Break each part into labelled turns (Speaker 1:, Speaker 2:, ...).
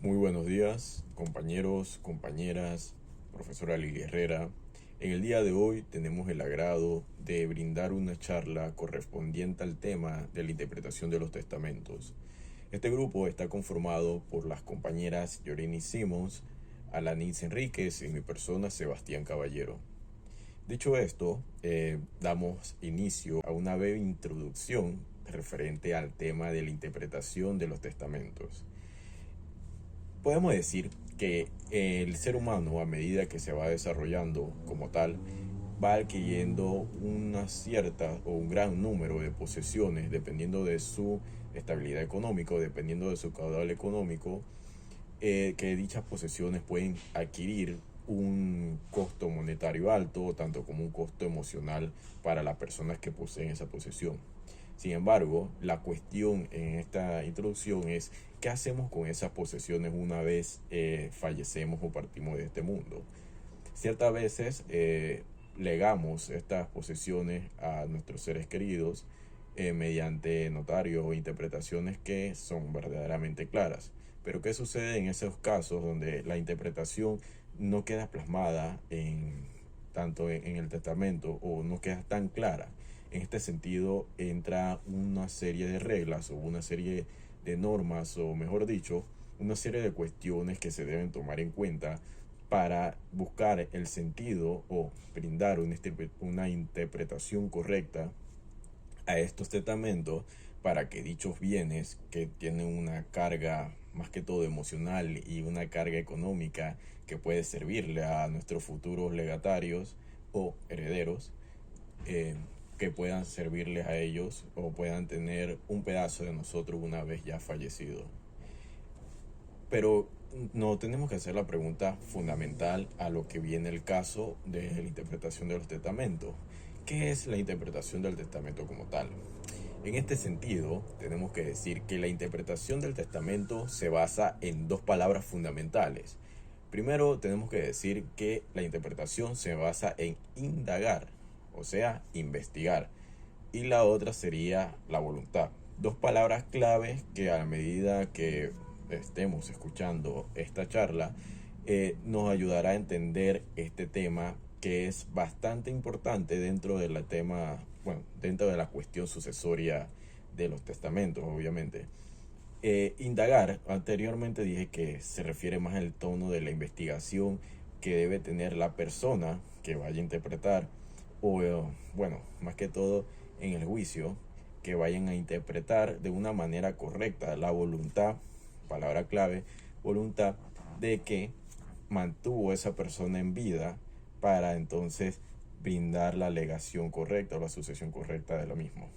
Speaker 1: Muy buenos días, compañeros, compañeras, profesora Lili Herrera. En el día de hoy tenemos el agrado de brindar una charla correspondiente al tema de la interpretación de los testamentos. Este grupo está conformado por las compañeras Yoreni Simons, Alanis Enríquez y mi persona Sebastián Caballero. Dicho esto, damos inicio a una breve introducción referente al tema de la interpretación de los testamentos. Podemos decir que el ser humano, a medida que se va desarrollando como tal, va adquiriendo una cierta o un gran número de posesiones dependiendo de su estabilidad económica, dependiendo de su caudal económico, que dichas posesiones pueden adquirir un costo monetario alto, tanto como un costo emocional para las personas que poseen esa posesión. Sin embargo, la cuestión en esta introducción es qué hacemos con esas posesiones una vez fallecemos o partimos de este mundo. Ciertas veces legamos estas posesiones a nuestros seres queridos mediante notarios o interpretaciones que son verdaderamente claras. Pero ¿qué sucede en esos casos donde la interpretación no queda plasmada tanto en el testamento o no queda tan clara? En este sentido entra una serie de reglas o una serie de normas, o mejor dicho, una serie de cuestiones que se deben tomar en cuenta para buscar el sentido o brindar una interpretación correcta a estos testamentos para que dichos bienes que tienen una carga más que todo emocional y una carga económica que puede servirle a nuestros futuros legatarios o herederos, que puedan servirles a ellos o puedan tener un pedazo de nosotros una vez ya fallecido. Pero no tenemos que hacer la pregunta fundamental a lo que viene el caso de la interpretación de los testamentos. ¿Qué es la interpretación del testamento como tal? En este sentido, tenemos que decir que la interpretación del testamento se basa en dos palabras fundamentales. Primero, tenemos que decir que la interpretación se basa en indagar, o sea, investigar. Y la otra sería la voluntad. Dos palabras claves que a medida que estemos escuchando esta charla, nos ayudará a entender este tema que es bastante importante dentro de dentro de la cuestión sucesoria de los testamentos, obviamente. Indagar, anteriormente dije que se refiere más al tono de la investigación que debe tener la persona que vaya a interpretar, o más que todo en el juicio, que vayan a interpretar de una manera correcta la voluntad, palabra clave, voluntad de que mantuvo esa persona en vida para entonces brindar la legación correcta o la sucesión correcta de lo mismo.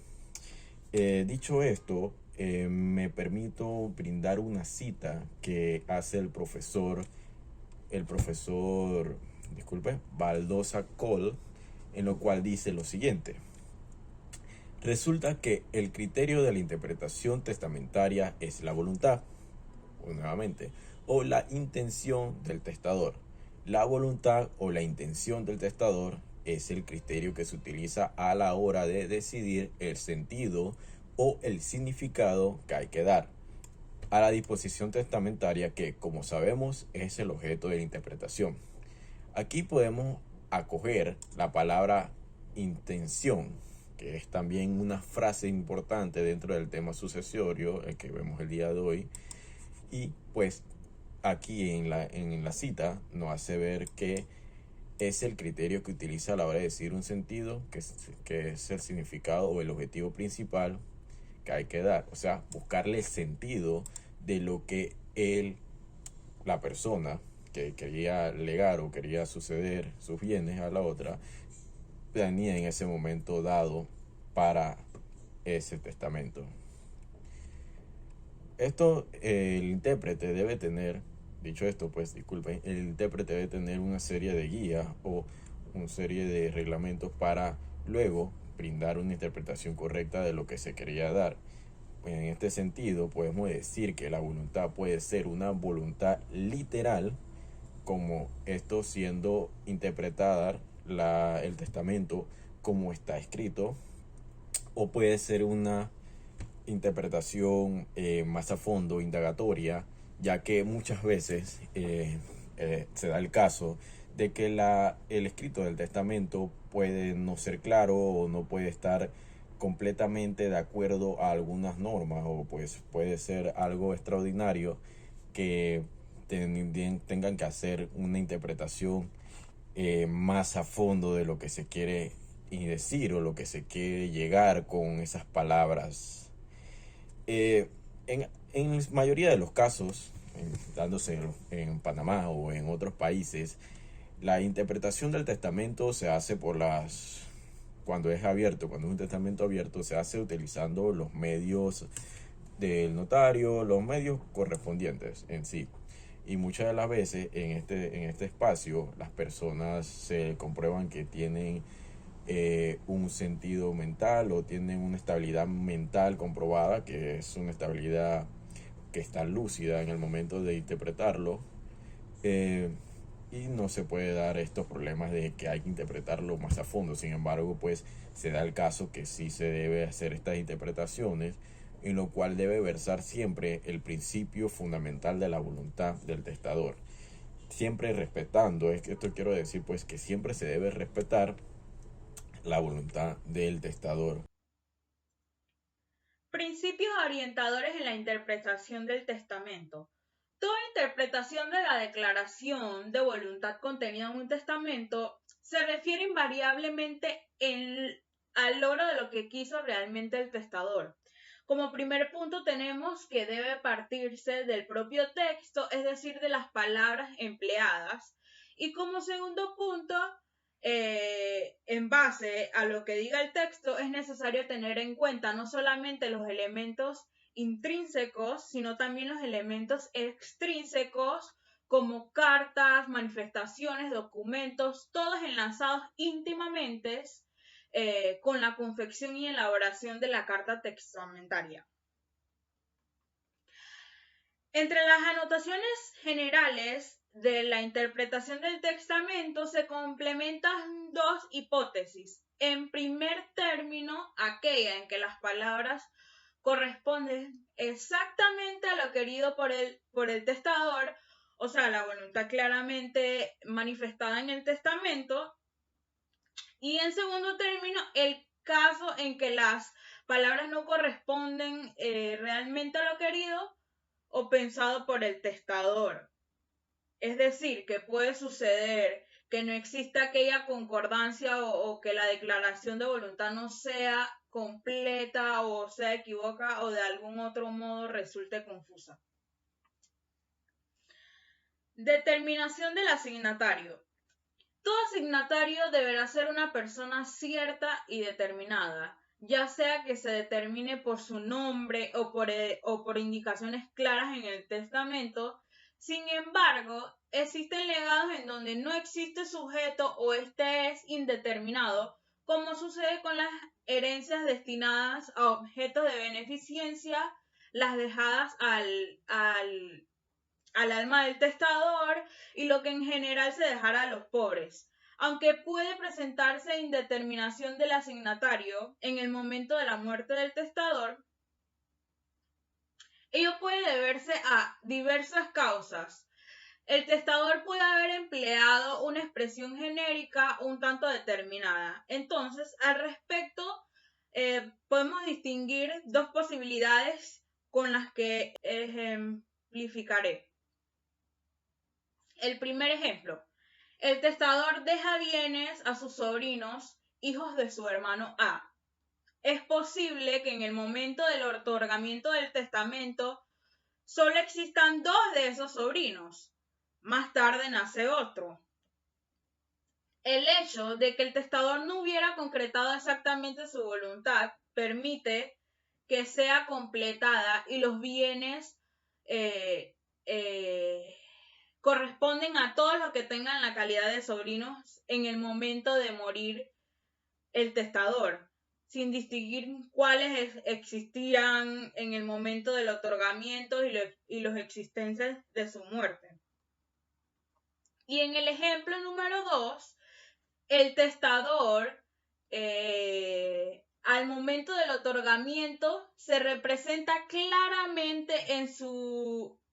Speaker 1: Dicho esto, me permito brindar una cita que hace el profesor, Baldosa Cole, en lo cual dice lo siguiente: resulta que el criterio de la interpretación testamentaria es la voluntad, o nuevamente, o la intención del testador. La voluntad o la intención del testador es el criterio que se utiliza a la hora de decidir el sentido o el significado que hay que dar a la disposición testamentaria que, como sabemos, es el objeto de la interpretación. Aquí podemos acoger la palabra intención, que es también una frase importante dentro del tema sucesorio, el que vemos el día de hoy, y pues aquí en la cita nos hace ver que es el criterio que utiliza a la hora de decir un sentido, que es el significado o el objetivo principal que hay que dar. O sea, buscarle el sentido de lo que la persona que quería legar o quería suceder sus bienes a la otra, tenía en ese momento dado para ese testamento. El intérprete debe tener, dicho esto, pues disculpen, el intérprete debe tener una serie de guías o una serie de reglamentos para luego brindar una interpretación correcta de lo que se quería dar. En este sentido, podemos decir que la voluntad puede ser una voluntad literal, como esto siendo interpretada el testamento como está escrito, o puede ser una interpretación más a fondo, indagatoria, ya que muchas veces se da el caso de que el escrito del testamento puede no ser claro o no puede estar completamente de acuerdo a algunas normas, o pues puede ser algo extraordinario que tengan que hacer una interpretación más a fondo de lo que se quiere y decir o lo que se quiere llegar con esas palabras. Eh, en la mayoría de los casos, dándose en Panamá o en otros países, la interpretación del testamento se hace cuando es abierto, cuando es un testamento abierto, se hace utilizando los medios del notario, los medios correspondientes en sí. Y muchas de las veces en este espacio las personas se comprueban que tienen un sentido mental o tienen una estabilidad mental comprobada, que es una estabilidad que está lúcida en el momento de interpretarlo. eh, y no se puede dar estos problemas de que hay que interpretarlo más a fondo. Sin embargo, pues se da el caso que sí se debe hacer estas interpretaciones, en lo cual debe versar siempre el principio fundamental de la voluntad del testador, siempre respetando, es que esto quiero decir pues que siempre se debe respetar la voluntad del testador.
Speaker 2: Principios orientadores en la interpretación del testamento. Toda interpretación de la declaración de voluntad contenida en un testamento se refiere invariablemente al logro de lo que quiso realmente el testador. Como primer punto tenemos que debe partirse del propio texto, es decir, de las palabras empleadas. Y como segundo punto, en base a lo que diga el texto, es necesario tener en cuenta no solamente los elementos intrínsecos, sino también los elementos extrínsecos, como cartas, manifestaciones, documentos, todos enlazados íntimamente con la confección y elaboración de la carta testamentaria. Entre las anotaciones generales de la interpretación del testamento se complementan dos hipótesis. En primer término, aquella en que las palabras corresponden exactamente a lo querido por el testador, o sea, la voluntad claramente manifestada en el testamento. Y en segundo término, el caso en que las palabras no corresponden realmente a lo querido o pensado por el testador. Es decir, que puede suceder que no exista aquella concordancia o que la declaración de voluntad no sea completa o sea equivoca o de algún otro modo resulte confusa. Determinación del asignatario. Todo asignatario deberá ser una persona cierta y determinada, ya sea que se determine por su nombre o por indicaciones claras en el testamento. Sin embargo, existen legados en donde no existe sujeto o este es indeterminado, como sucede con las herencias destinadas a objetos de beneficencia, las dejadas al alma del testador y lo que en general se dejara a los pobres. Aunque puede presentarse indeterminación del asignatario en el momento de la muerte del testador, ello puede deberse a diversas causas. El testador puede haber empleado una expresión genérica un tanto determinada. Entonces, al respecto, podemos distinguir dos posibilidades con las que ejemplificaré. El primer ejemplo, el testador deja bienes a sus sobrinos, hijos de su hermano A. Es posible que en el momento del otorgamiento del testamento solo existan dos de esos sobrinos. Más tarde nace otro. El hecho de que el testador no hubiera concretado exactamente su voluntad permite que sea completada y los bienes eh, eh, corresponden a todos los que tengan la calidad de sobrinos en el momento de morir el testador, sin distinguir cuáles existían en el momento del otorgamiento y los existentes de su muerte. Y en el ejemplo número 2, el testador al momento del otorgamiento se representa claramente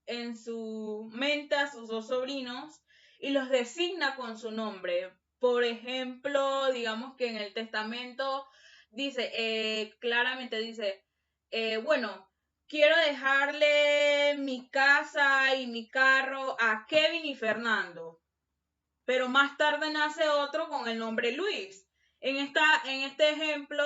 Speaker 2: en su mente a sus dos sobrinos y los designa con su nombre. Por ejemplo, digamos que en el testamento dice, claramente dice, bueno, quiero dejarle mi casa y mi carro a Kevin y Fernando, pero más tarde nace otro con el nombre Luis. En este ejemplo,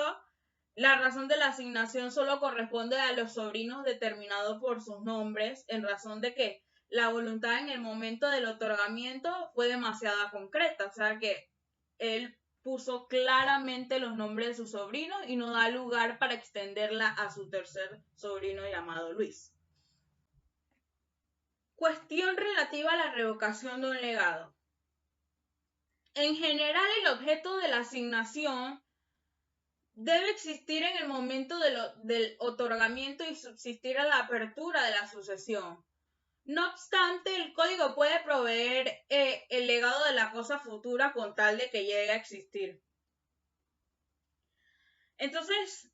Speaker 2: la razón de la asignación solo corresponde a los sobrinos determinados por sus nombres, en razón de que la voluntad en el momento del otorgamiento fue demasiado concreta, o sea que él puso claramente los nombres de sus sobrinos y no da lugar para extenderla a su tercer sobrino llamado Luis. Cuestión relativa a la revocación de un legado. En general, el objeto de la asignación debe existir en el momento del otorgamiento y subsistir a la apertura de la sucesión. No obstante, el código puede proveer el legado de la cosa futura con tal de que llegue a existir. Entonces,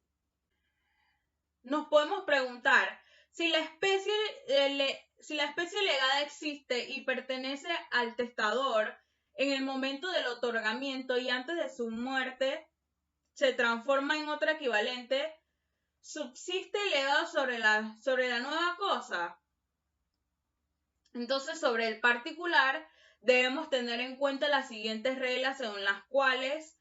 Speaker 2: nos podemos preguntar si la especie legada existe y pertenece al testador en el momento del otorgamiento y antes de su muerte se transforma en otra equivalente, ¿subsiste el legado sobre la nueva cosa? Entonces, sobre el particular, debemos tener en cuenta las siguientes reglas según las cuales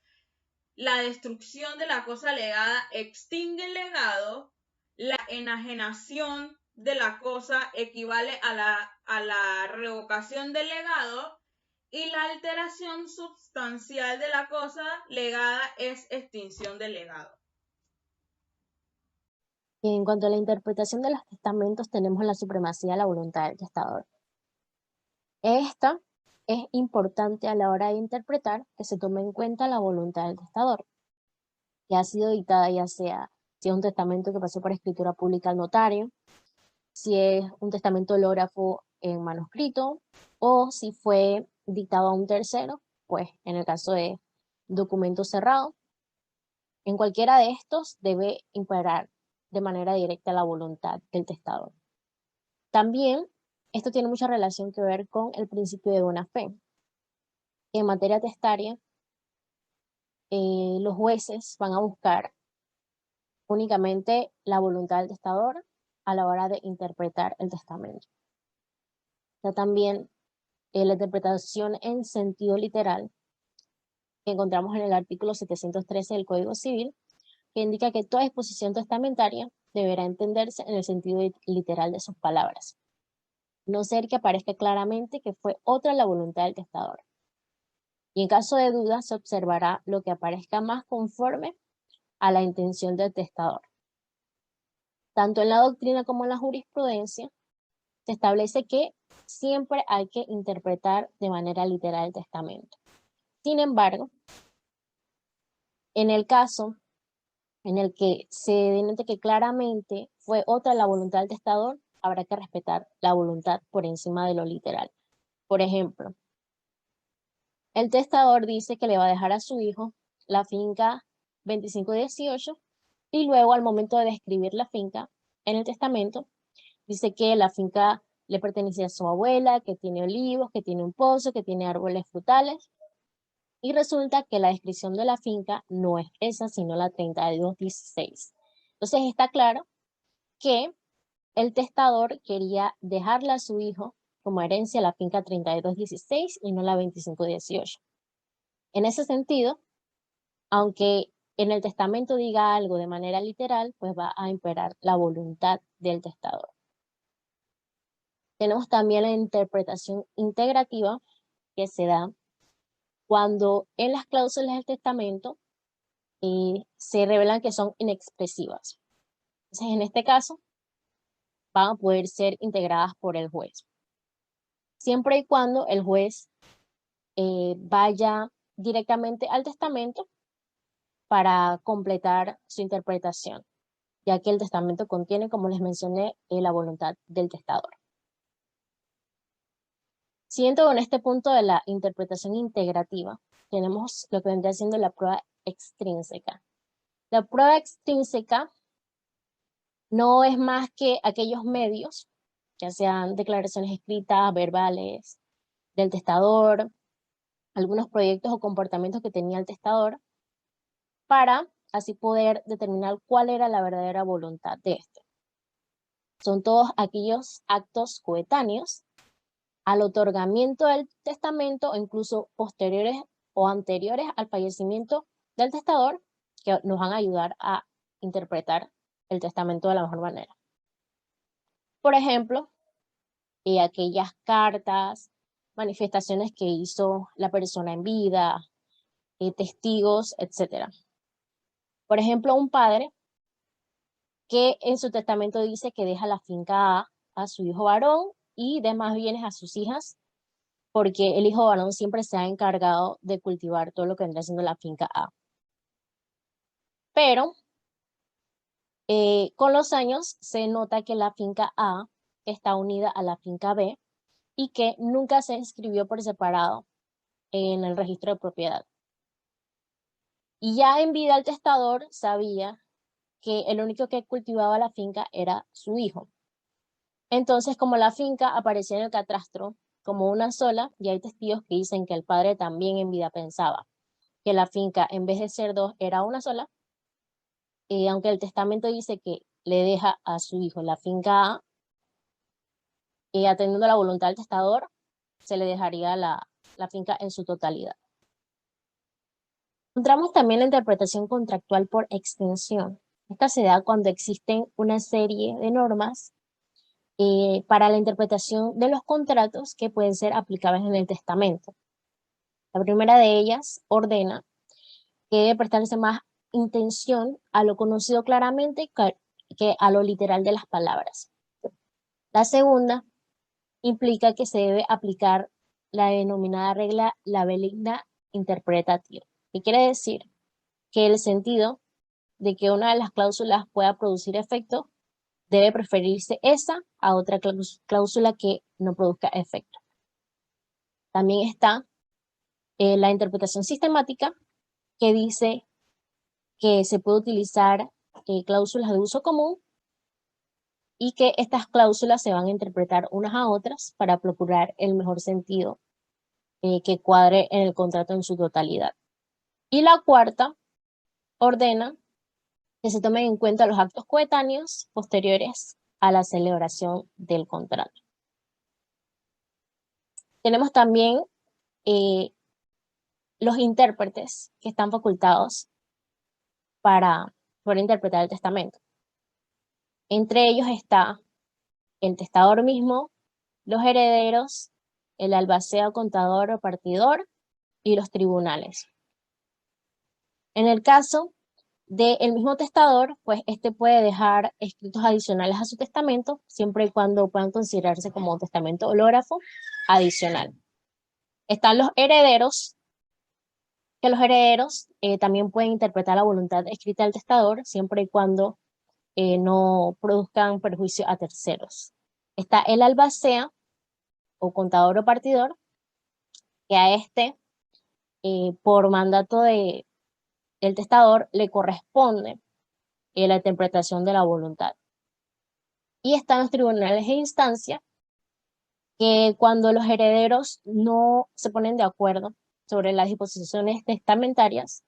Speaker 2: la destrucción de la cosa legada extingue el legado, la enajenación de la cosa equivale a la revocación del legado y la alteración sustancial de la cosa legada es extinción del legado.
Speaker 3: En cuanto a la interpretación de los testamentos, tenemos la supremacía de la voluntad del testador. Esta es importante a la hora de interpretar que se tome en cuenta la voluntad del testador, que ha sido dictada ya sea si es un testamento que pasó por escritura pública al notario, si es un testamento hológrafo en manuscrito o si fue dictado a un tercero, pues en el caso de documento cerrado. En cualquiera de estos debe imperar de manera directa la voluntad del testador. También esto tiene mucha relación que ver con el principio de buena fe. En materia testaria, los jueces van a buscar únicamente la voluntad del testador a la hora de interpretar el testamento. Está también la interpretación en sentido literal que encontramos en el artículo 713 del Código Civil, que indica que toda disposición testamentaria deberá entenderse en el sentido literal de sus palabras, no ser que aparezca claramente que fue otra la voluntad del testador. Y en caso de duda se observará lo que aparezca más conforme a la intención del testador. Tanto en la doctrina como en la jurisprudencia se establece que siempre hay que interpretar de manera literal el testamento. Sin embargo, en el caso en el que se denote que claramente fue otra la voluntad del testador, habrá que respetar la voluntad por encima de lo literal. Por ejemplo, el testador dice que le va a dejar a su hijo la finca 2518 y luego al momento de describir la finca en el testamento, dice que la finca le pertenece a su abuela, que tiene olivos, que tiene un pozo, que tiene árboles frutales. Y resulta que la descripción de la finca no es esa, sino la 3216. Entonces está claro que el testador quería dejarle a su hijo como herencia la finca 3216 y no la 2518. En ese sentido, aunque en el testamento diga algo de manera literal, pues va a imperar la voluntad del testador. Tenemos también la interpretación integrativa que se da cuando en las cláusulas del testamento se revelan que son inexpresivas. Entonces, en este caso, van a poder ser integradas por el juez. Siempre y cuando el juez vaya directamente al testamento para completar su interpretación, ya que el testamento contiene, como les mencioné, la voluntad del testador. Siguiendo con este punto de la interpretación integrativa, tenemos lo que vendría siendo la prueba extrínseca. La prueba extrínseca no es más que aquellos medios ya sean declaraciones escritas, verbales del testador, algunos proyectos o comportamientos que tenía el testador, para así poder determinar cuál era la verdadera voluntad de este. Son todos aquellos actos coetáneos al otorgamiento del testamento o incluso posteriores o anteriores al fallecimiento del testador que nos van a ayudar a interpretar el testamento de la mejor manera. Por ejemplo, aquellas cartas, manifestaciones que hizo la persona en vida, testigos, etc. Por ejemplo, un padre que en su testamento dice que deja la finca a su hijo varón y demás bienes a sus hijas, porque el hijo varón siempre se ha encargado de cultivar todo lo que vendrá siendo la finca A. Pero con los años se nota que la finca A está unida a la finca B y que nunca se inscribió por separado en el registro de propiedad. Y ya en vida el testador sabía que el único que cultivaba la finca era su hijo. Entonces, como la finca aparecía en el catastro como una sola, y hay testigos que dicen que el padre también en vida pensaba que la finca en vez de ser dos era una sola, aunque el testamento dice que le deja a su hijo la finca A, atendiendo a la voluntad del testador, se le dejaría la finca en su totalidad. Encontramos también la interpretación contractual por extensión. Esta se da cuando existen una serie de normas para la interpretación de los contratos que pueden ser aplicables en el testamento. La primera de ellas ordena que debe prestarse más intención a lo conocido claramente que a lo literal de las palabras. La segunda implica que se debe aplicar la denominada regla la benigna interpretativa, que quiere decir que el sentido de que una de las cláusulas pueda producir efecto debe preferirse esa a otra cláusula que no produzca efecto. También está la interpretación sistemática, que dice que se puede utilizar cláusulas de uso común y que estas cláusulas se van a interpretar unas a otras para procurar el mejor sentido que cuadre en el contrato en su totalidad. Y la cuarta ordena que se tomen en cuenta los actos coetáneos posteriores a la celebración del contrato. Tenemos también los intérpretes que están facultados para poder interpretar el testamento. Entre ellos está el testador mismo, los herederos, el albacea, contador o partidor y los tribunales. En el caso del mismo testador, pues este puede dejar escritos adicionales a su testamento, siempre y cuando puedan considerarse como un testamento hológrafo adicional. Están los herederos, que los herederos también pueden interpretar la voluntad escrita del testador, siempre y cuando no produzcan perjuicio a terceros. Está el albacea, o contador o partidor, que a este, por mandato del testador, le corresponde la interpretación de la voluntad. Y están los tribunales de instancia, que cuando los herederos no se ponen de acuerdo sobre las disposiciones testamentarias,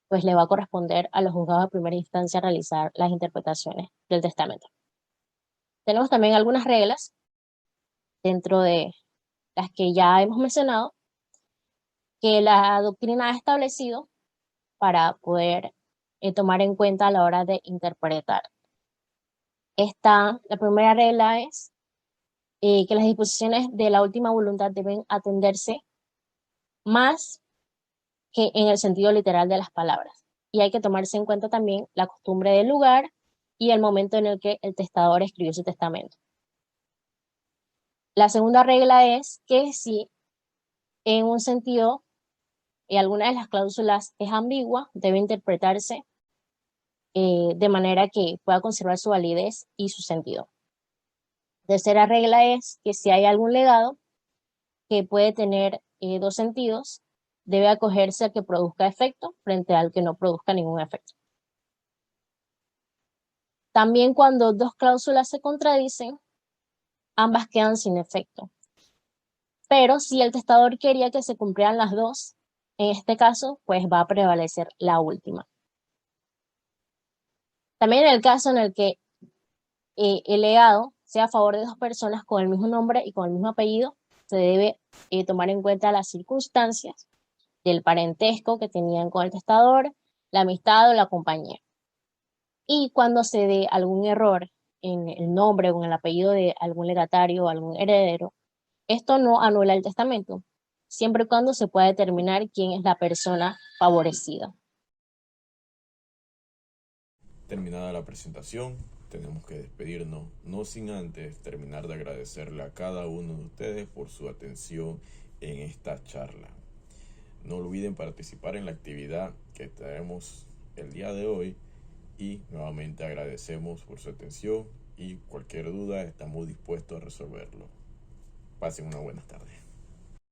Speaker 3: pues le va a corresponder a los juzgados de primera instancia realizar las interpretaciones del testamento. Tenemos también algunas reglas dentro de las que ya hemos mencionado, que la doctrina ha establecido para poder tomar en cuenta a la hora de interpretar. La primera regla es que las disposiciones de la última voluntad deben atenderse más que en el sentido literal de las palabras. Y hay que tomarse en cuenta también la costumbre del lugar y el momento en el que el testador escribió su testamento. La segunda regla es que si en un sentido alguna de las cláusulas es ambigua, debe interpretarse de manera que pueda conservar su validez y su sentido. Tercera regla es que si hay algún legado que puede tener dos sentidos, debe acogerse a que produzca efecto frente al que no produzca ningún efecto. También cuando dos cláusulas se contradicen, ambas quedan sin efecto. Pero si el testador quería que se cumplieran las dos, en este caso, pues va a prevalecer la última. También en el caso en el que el legado sea a favor de dos personas con el mismo nombre y con el mismo apellido, se debe tomar en cuenta las circunstancias del parentesco que tenían con el testador, la amistad o la compañía. Y cuando se dé algún error en el nombre o en el apellido de algún legatario o algún heredero, esto no anula el testamento, siempre y cuando se pueda determinar quién es la persona favorecida.
Speaker 1: Terminada la presentación, tenemos que despedirnos, no sin antes terminar de agradecerle a cada uno de ustedes por su atención en esta charla. No olviden participar en la actividad que traemos el día de hoy y nuevamente agradecemos por su atención y cualquier duda estamos dispuestos a resolverlo. Pasen una buena tarde.